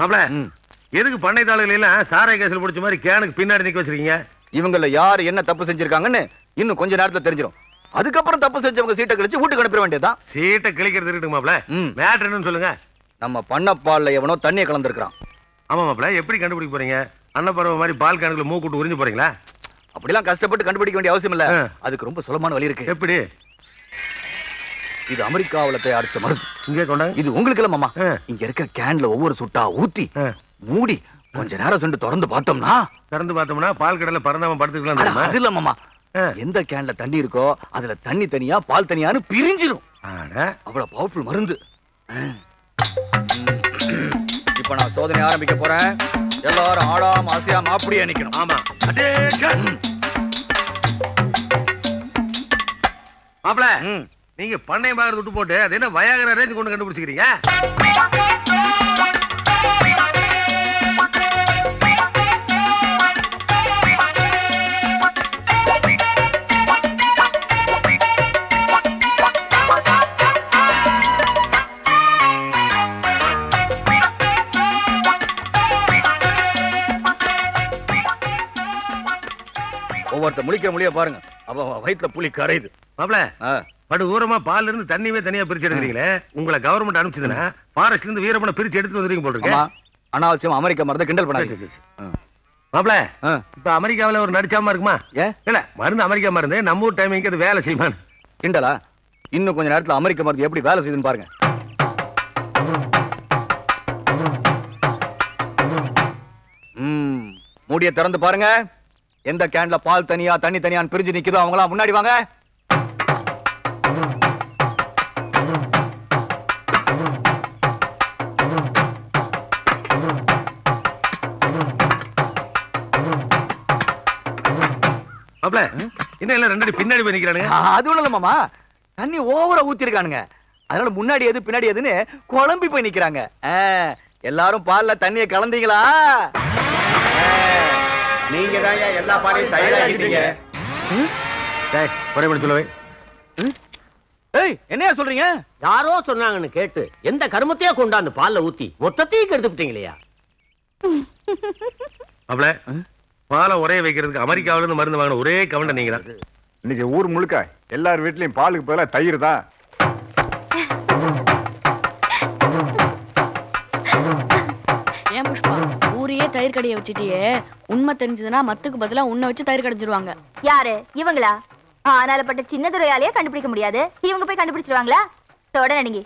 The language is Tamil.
மாப்ள எதுக்கு பண்ணை தாளுகள் எல்லாம் சாராய கேஸ்ல பிடிச்ச மாதிரி கேனுக்கு பின்னாடி நிக்க வச்சிருக்கீங்க? இவங்கள யார் என்ன தப்பு செஞ்சிருக்காங்கன்னு இன்னும் கொஞ்ச நேரத்துல தெரிஞ்சிடும். அதுக்கப்புறம் தப்பு செஞ்சவங்க சீட்டை கழிச்சு வீட்டுக்கு அனுப்ப வேண்டியதுதான். சீட்டை கிழிக்கிறது இருக்கு மாப்ள. மேட்டர் என்னன்னு சொல்லுங்க. நம்ம பண்ண பால்ல எவனோ தண்ணியை கலந்துருக்கான். ஆமா மாப்ள, எப்படி கண்டுபிடிக்க போறீங்க? அன்னப்பறவை மாதிரி பால் கேனுக்குள்ள மூக்குட்டு உறிஞ்சு போறீங்களா? அப்படிலாம் கஷ்டப்பட்டு கண்டுபிடிக்க வேண்டிய அவசியம் இல்ல. அதுக்கு ரொம்ப சுலமான வழி இருக்கு. எப்படி? இது அமெரிக்காவுல தயாரிச்ச மருந்து. இங்கே கொண்டாங்க. இது உங்களுக்கு இல்ல மாமா. இங்க இருக்க கேன்ல ஒவ்வொரு சுட்டா ஊத்தி மூடி கொஞ்ச நேரம் சென்று திறந்து பார்த்தோம்னா பால் கடல பறந்தாம படுத்துக்கலாம். அது இல்ல மாமா, எந்த கேன்ல தண்ணி இருக்கோ அதுல தண்ணி தனியா பால் தனியான்னு பிரிஞ்சிடும். அவ்வளவு பவர்ஃபுல் மருந்து. இப்ப நான் சோதனை ஆரம்பிக்க போறேன். எல்லாரும் ஆடாம அசையாம அப்படியே நிக்கணும். ஆமா. மாப்ள, நீங்க பண்ணை பாக்குறது விட்டு போட்டு அது என்ன வயாகர ரேஞ்ச் கொண்டு கண்டுபிடிச்சிக்கிறீங்க? ஒவ்வொருத்த முழிக்கிற மொழிய பாருங்க. அவ வயிற்றுல புலி கரையுது. மாப்ள, படு ஊரமா பால்ல இருந்து தண்ணியே தனியா பிரிச்சு எடுக்கிறீங்களே, உங்களை கவர்மெண்ட் அனுப்பிச்சதுன்னா ஃபாரஸ்ட்ல இருந்து வீரப்பனை பிரிச்சு எடுத்து வந்துருவீங்க போல இருக்கு. அனாவசியம் அமெரிக்கா மருந்து கிண்டல் பண்ணாதீங்க. மாப்ள, இப்ப அமெரிக்காவில ஒரு நடிச்சாம இருக்குமா? இல்ல, மருந்து அமெரிக்கா மருந்து நம்ம ஊர் டைமிங்க்கு அது வேலை செய்யுமா? கிண்டலா? இன்னும் கொஞ்ச நேரத்துல அமெரிக்க மருந்து எப்படி வேலை செய்யுதுன்னு பாருங்க. மூடிய திறந்து பாருங்க. எந்த கேன்ல பால் தனியா தண்ணி தனியான்னு பிரிஞ்சு நிக்குதோ அவங்களாம் முன்னாடி வாங்க. மாப்ள, என்ன இல்ல ரெண்டு பின்னாடி போய் நிக்கிறானுங்க? அது ஒண்ணும் இல்ல மாமா, தண்ணி ஓவரா ஊத்தி இருக்கானுங்க. அதனால முன்னாடி எது பின்னாடி எதுன்னு குழம்பி போய் நிக்கிறாங்க. எல்லாரும் பால்ல தண்ணியை கலந்தீங்களா? நீங்க தான் எல்லா பாலையும் தயாராகிட்டீங்க. என்னையா சொல்றீங்க? யாரோ சொன்னாங்கன்னு கேட்டு எந்த கருமத்தையோ கொண்டாந்து பால்ல ஊத்தி மொத்தத்தையும் கெடுத்துட்டீங்களா? மாப்ள, பாலை உரைய வைக்கிறதுக்கு அமெரிக்காவில இருந்து மருந்து வாங்கின ஒரே கவண்ட நீங்க தான். இன்னைக்கு ஊர் முழுக்க எல்லார் வீட்லயும் பாலுக்கு பதிலா தயிர் தான். ஏன் புஷ்பா, ஊரையே தயிர் கடையை வச்சுட்டியே, உண்மை தெரிஞ்சதுன்னா மத்துக்கு பதிலா உன்னை வச்சு தயிர் கடைஞ்சிருவாங்க. யாரு இவங்களா? ஆனால பட்ட சின்ன துறையாலேயே கண்டுபிடிக்க முடியாது, இவங்க போய் கண்டுபிடிச்சிருவாங்களா? தொட நடிங்க.